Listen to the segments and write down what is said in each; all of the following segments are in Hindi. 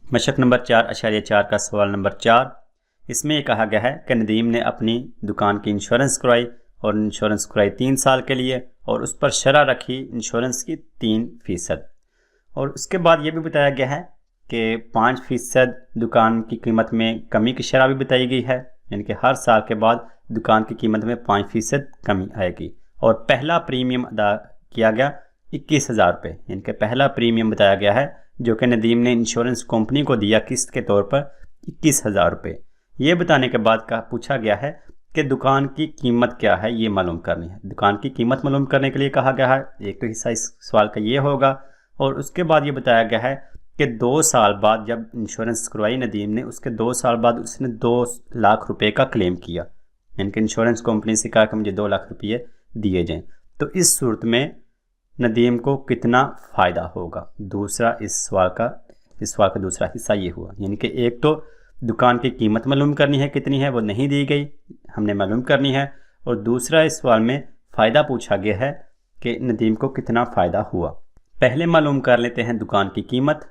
मशक नंबर 4.4 का सवाल नंबर 4। इसमें ये कहा गया है कि नदीम ने अपनी दुकान की इंश्योरेंस कराई और इंश्योरेंस कराई 3 साल के लिए और उस पर शरह रखी इंश्योरेंस की 3%। और उसके बाद ये भी बताया गया है कि 5% दुकान की कीमत में कमी की शरह भी बताई गई है, यानी कि हर साल के बाद दुकान की कीमत में 5% कमी आएगी। और पहला प्रीमियम अदा किया गया 21,000 रुपये, यानी कि पहला प्रीमियम बताया गया है जो कि नदीम ने इंश्योरेंस कंपनी को दिया किस्त के तौर पर 21,000 रुपये। ये बताने के बाद का पूछा गया है कि दुकान की कीमत क्या है, ये मालूम करनी है। दुकान की कीमत मालूम करने के लिए कहा गया है, एक तो हिस्सा इस सवाल का ये होगा। और उसके बाद ये बताया गया है कि 2 साल बाद जब इंश्योरेंस करवाई नदीम ने, उसके 2 साल बाद उसने 2 लाख रुपये का क्लेम किया, यानी कि इंश्योरेंस कंपनी से कहा कि मुझे 2 लाख रुपये दिए जाएँ। तो इस सूरत में नदीम को कितना फ़ायदा होगा, इस सवाल का दूसरा हिस्सा ये हुआ। यानी कि एक तो दुकान की कीमत मालूम करनी है, कितनी है वो नहीं दी गई, हमने मालूम करनी है। और दूसरा इस सवाल में फ़ायदा पूछा गया है कि नदीम को कितना फ़ायदा हुआ। पहले मालूम कर लेते हैं दुकान की कीमत।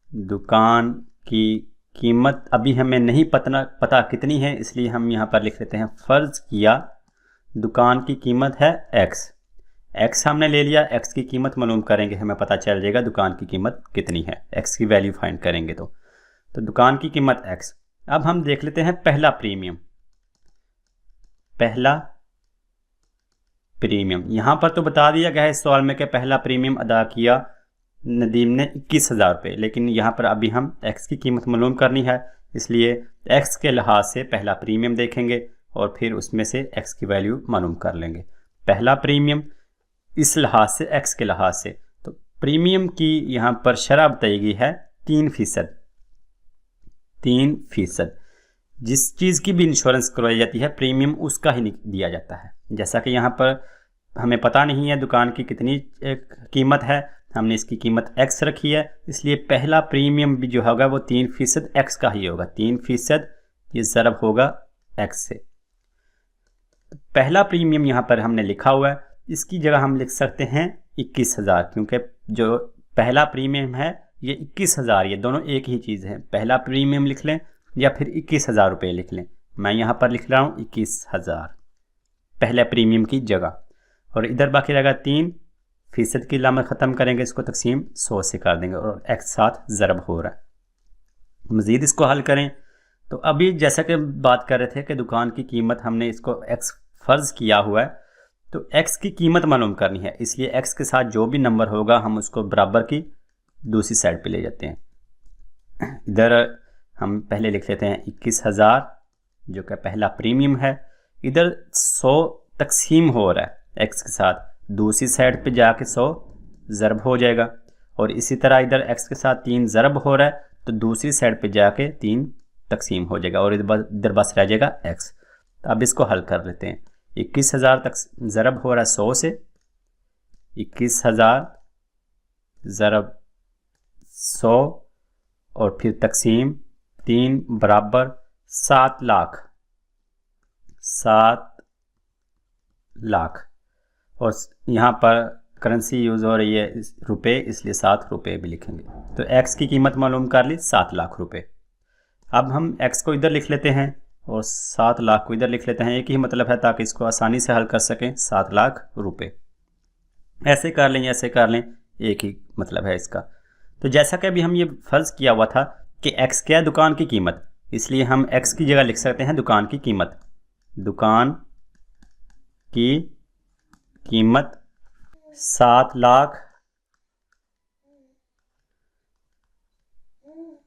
दुकान की कीमत अभी हमें नहीं पता कितनी है, इसलिए हम यहाँ पर लिख लेते हैं फ़र्ज़ किया दुकान की कीमत है एक्स हमने ले लिया। एक्स की कीमत मालूम करेंगे, हमें पता चल जाएगा दुकान की कीमत कितनी है। एक्स की वैल्यू फाइंड करेंगे तो दुकान की कीमत एक्स। अब हम देख लेते हैं पहला प्रीमियम। यहाँ पर तो बता दिया गया है इस सवाल में कि पहला प्रीमियम अदा किया नदीम ने 21,000 रुपये, लेकिन यहाँ पर अभी हम एक्स की कीमत मालूम करनी है, इसलिए एक्स के लिहाज से पहला प्रीमियम देखेंगे और फिर उसमें से एक्स की वैल्यू मालूम कर लेंगे। पहला प्रीमियम इस लिहाज से, एक्स के लिहाज से, तो प्रीमियम की यहाँ पर शरह बताई गई है 3%। जिस चीज़ की भी इंश्योरेंस करवाई जाती है प्रीमियम उसका ही दिया जाता है। जैसा कि यहाँ पर हमें पता नहीं है दुकान की कितनी कीमत है, हमने इसकी कीमत एक्स रखी है, इसलिए पहला प्रीमियम भी जो होगा वो 3% एक्स का ही होगा। 3% ये ज़रब होगा एक्स से। पहला प्रीमियम यहाँ पर हमने लिखा हुआ है, इसकी जगह हम लिख सकते हैं 21,000, क्योंकि जो पहला प्रीमियम है ये 21,000, ये दोनों एक ही चीज़ है। पहला प्रीमियम लिख लें या फिर 21,000 रुपये लिख लें। मैं यहाँ पर लिख रहा हूँ 21,000 पहले प्रीमियम की जगह। और इधर बाकी रहेगा 3% की लामत ख़त्म करेंगे, इसको तकसीम 100 से कर देंगे और एक साथ ज़रब हो रहा है। मज़ीद इसको हल करें तो अभी जैसा कि बात कर रहे थे कि दुकान की कीमत हमने इसको एक्स फ़र्ज़ किया हुआ है, तो x की कीमत मालूम करनी है, इसलिए x के साथ जो भी नंबर होगा हम उसको बराबर की दूसरी साइड पे ले जाते हैं। इधर हम पहले लिख लेते हैं 21,000 जो कि पहला प्रीमियम है। इधर 100 तकसीम हो रहा है x के साथ, दूसरी साइड पे जाके 100 ज़रब हो जाएगा। और इसी तरह इधर x के साथ 3 ज़रब हो रहा है तो दूसरी साइड पे जाके 3 तकसीम हो जाएगा और इधर बस रह जाएगा x। तो अब इसको हल कर लेते हैं। 21,000 तक ज़रब हो रहा है 100 से, 21,000 ज़रब 100 और फिर तकसीम 3 बराबर 7 लाख। और यहाँ पर करेंसी यूज़ हो रही है रुपए, इसलिए 7 रुपये भी लिखेंगे। तो x की कीमत मालूम कर ली 7 लाख रुपए। अब हम x को इधर लिख लेते हैं और 7 लाख को इधर लिख लेते हैं, एक ही मतलब है ताकि इसको आसानी से हल कर सकें। 7 लाख रुपए ऐसे कर लें, ऐसे कर लें, एक ही मतलब है इसका। तो जैसा कि अभी हम ये फ़र्ज़ किया हुआ था कि x क्या है दुकान की कीमत, इसलिए हम x की जगह लिख सकते हैं दुकान की कीमत। दुकान की कीमत 7 लाख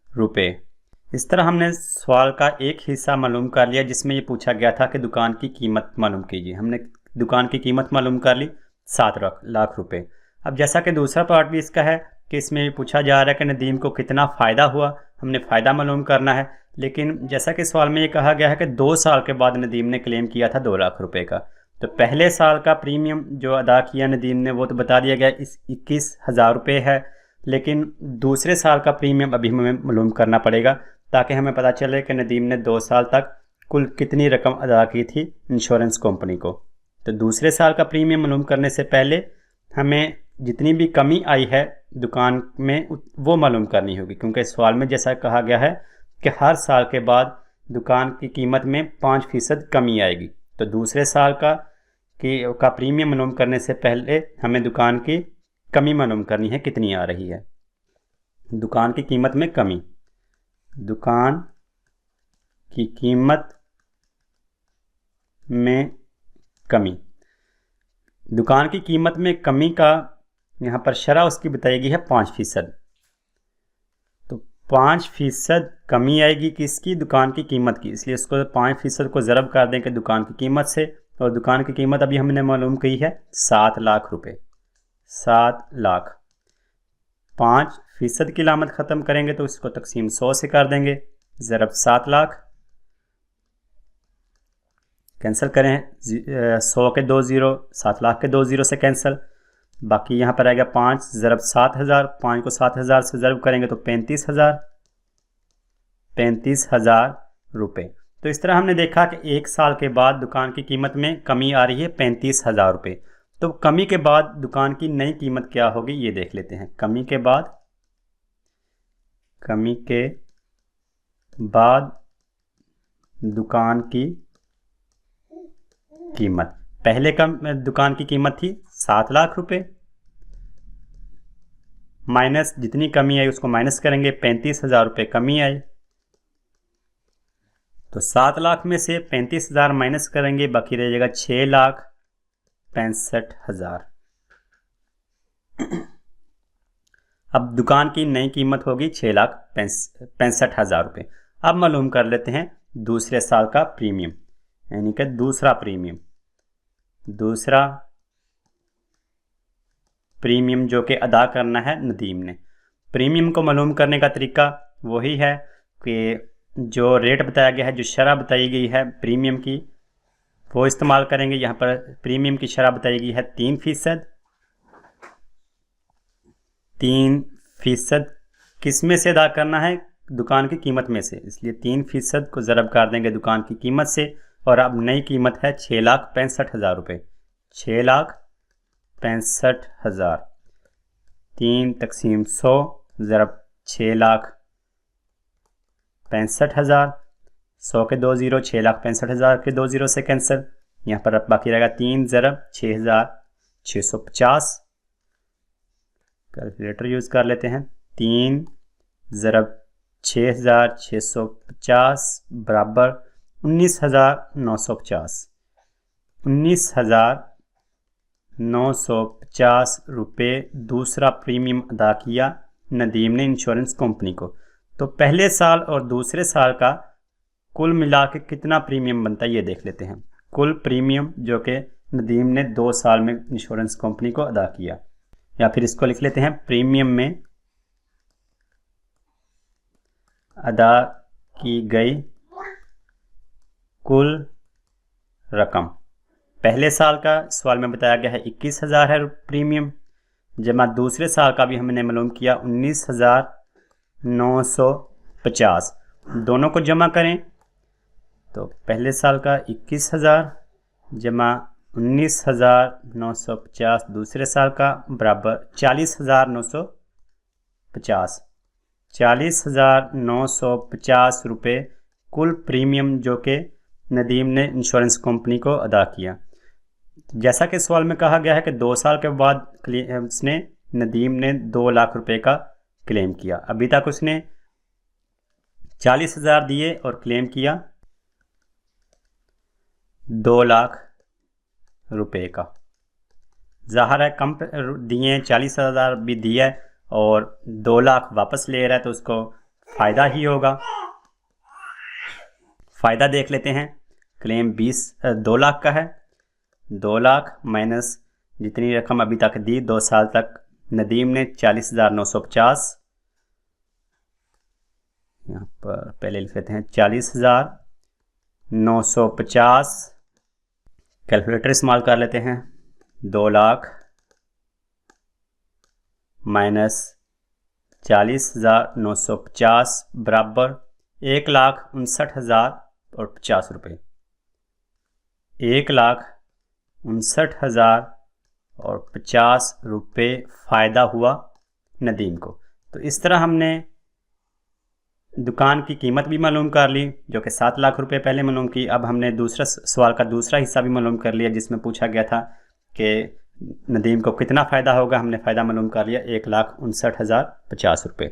रुपए। इस तरह हमने सवाल का एक हिस्सा मालूम कर लिया जिसमें ये पूछा गया था कि दुकान की कीमत मालूम कीजिए। हमने दुकान की कीमत मालूम कर ली 7 लाख रुपए। अब जैसा कि दूसरा पार्ट भी इसका है कि इसमें पूछा जा रहा है कि नदीम को कितना फ़ायदा हुआ, हमने फ़ायदा मालूम करना है। लेकिन जैसा कि सवाल में ये कहा गया है कि 2 साल के बाद नदीम ने क्लेम किया था 2 लाख रुपए का, तो पहले साल का प्रीमियम जो अदा किया नदीम ने वो तो बता दिया गया इस 21,000 रुपये है, लेकिन दूसरे साल का प्रीमियम अभी हमें मालूम करना पड़ेगा ताकि हमें पता चले कि नदीम ने 2 साल तक कुल कितनी रकम अदा की थी इंश्योरेंस कंपनी को। तो दूसरे साल का प्रीमियम मालूम करने से पहले हमें जितनी भी कमी आई है दुकान में वो मालूम करनी होगी, क्योंकि इस सवाल में जैसा कहा गया है कि हर साल के बाद दुकान की कीमत में 5% कमी आएगी। तो दूसरे साल का प्रीमियम मालूम करने से पहले हमें दुकान की कमी मालूम करनी है, कितनी आ रही है। दुकान की कीमत में कमी, दुकान की कीमत में कमी, दुकान की कीमत में कमी का यहाँ पर शरह उसकी बताएगी है 5%। तो 5% कमी आएगी किसकी, दुकान की कीमत की, इसलिए इसको 5% को ज़रब कर देंगे दुकान की कीमत से। और दुकान की कीमत अभी हमने मालूम की है 7 लाख रुपए। 7 लाख, 5% की लामत ख़त्म करेंगे तो इसको तकसीम 100 से कर देंगे, ज़रब 7 लाख, कैंसिल करें 100 के 2 ज़ीरो, 7 लाख के 2 ज़ीरो से कैंसिल, बाकी यहाँ पर आएगा 5 ज़रब 7,000, 5 को 7,000 से ज़रब करेंगे तो 35,000 रुपये। तो इस तरह हमने देखा कि एक साल के बाद दुकान की कीमत में कमी आ रही है 35,000 रुपये। तो कमी के बाद दुकान की नई कीमत क्या होगी ये देख लेते हैं। कमी के बाद दुकान की कीमत, पहले दुकान की कीमत थी 7 लाख रुपए, माइनस जितनी कमी आई उसको माइनस करेंगे, 35,000 रुपये कमी आई। तो 7 लाख में से 35,000 माइनस करेंगे, बाकी रह जाएगा 6,65,000। अब दुकान की नई कीमत होगी 6,65,000 रुपये। अब मालूम कर लेते हैं दूसरे साल का प्रीमियम, यानी कि दूसरा प्रीमियम जो कि अदा करना है नदीम ने। प्रीमियम को मालूम करने का तरीका वही है कि जो रेट बताया गया है, जो शरह बताई गई है प्रीमियम की, वो इस्तेमाल करेंगे। यहाँ पर प्रीमियम की शरह बताई गई है 3%। 3% किस में से अदा करना है, दुकान की कीमत में से, इसलिए 3% को ज़रब कर देंगे दुकान की कीमत से। और अब नई कीमत है 6,65,000 रुपये। 6,65,000, 3 तकसीम 100 ज़रब 6,65,000, 100 के 2 ज़ीरो, 6,65,000 के 2 ज़ीरो से कैंसिल, यहाँ पर अब बाकी रहेगा 3 ज़रब 6,650। कैलकुलेटर यूज़ कर लेते हैं। 3 ज़रब 6,650 बराबर 19,950। 19,950 रुपये दूसरा प्रीमियम अदा किया नदीम ने इंश्योरेंस कंपनी को। तो पहले साल और दूसरे साल का कुल मिला के कितना प्रीमियम बनता है ये देख लेते हैं। कुल प्रीमियम जो कि नदीम ने 2 साल में इंश्योरेंस कंपनी को अदा किया, या फिर इसको लिख लेते हैं प्रीमियम में अदा की गई कुल रकम। पहले साल का सवाल में बताया गया है 21,000 है प्रीमियम, जमा दूसरे साल का भी हमने मालूम किया 19,950। दोनों को जमा करें तो पहले साल का 21,000 जमा 19,950 दूसरे साल का बराबर 40,950। 40,950 रुपये कुल प्रीमियम जो कि नदीम ने इंश्योरेंस कंपनी को अदा किया। जैसा कि सवाल में कहा गया है कि 2 साल के बाद उसने नदीम ने 2 लाख रुपए का क्लेम किया। अभी तक उसने 40,000 दिए और क्लेम किया 2 लाख रुपए का। ज़ाहिर है कम दिए, 40,000 भी दिया और 2 लाख वापस ले रहा है तो उसको फ़ायदा ही होगा। फ़ायदा देख लेते हैं। क्लेम 2 लाख का है। 2 लाख माइनस जितनी रकम अभी तक दी 2 साल तक नदीम ने 40,950, यहाँ पर पहले लिख लेते हैं 40,950। कैलकुलेटर इस्तेमाल कर लेते हैं। 2 लाख माइनस 40,950 बराबर 1,59,050 रुपये। 1,59,050 और 50 रुपये फ़ायदा हुआ नदीम को। तो इस तरह हमने दुकान की कीमत भी मालूम कर ली जो कि 7 लाख रुपए पहले मालूम की। अब हमने दूसरा सवाल का दूसरा हिस्सा भी मालूम कर लिया जिसमें पूछा गया था कि नदीम को कितना फ़ायदा होगा। हमने फ़ायदा मालूम कर लिया 1,59,050 रुपये।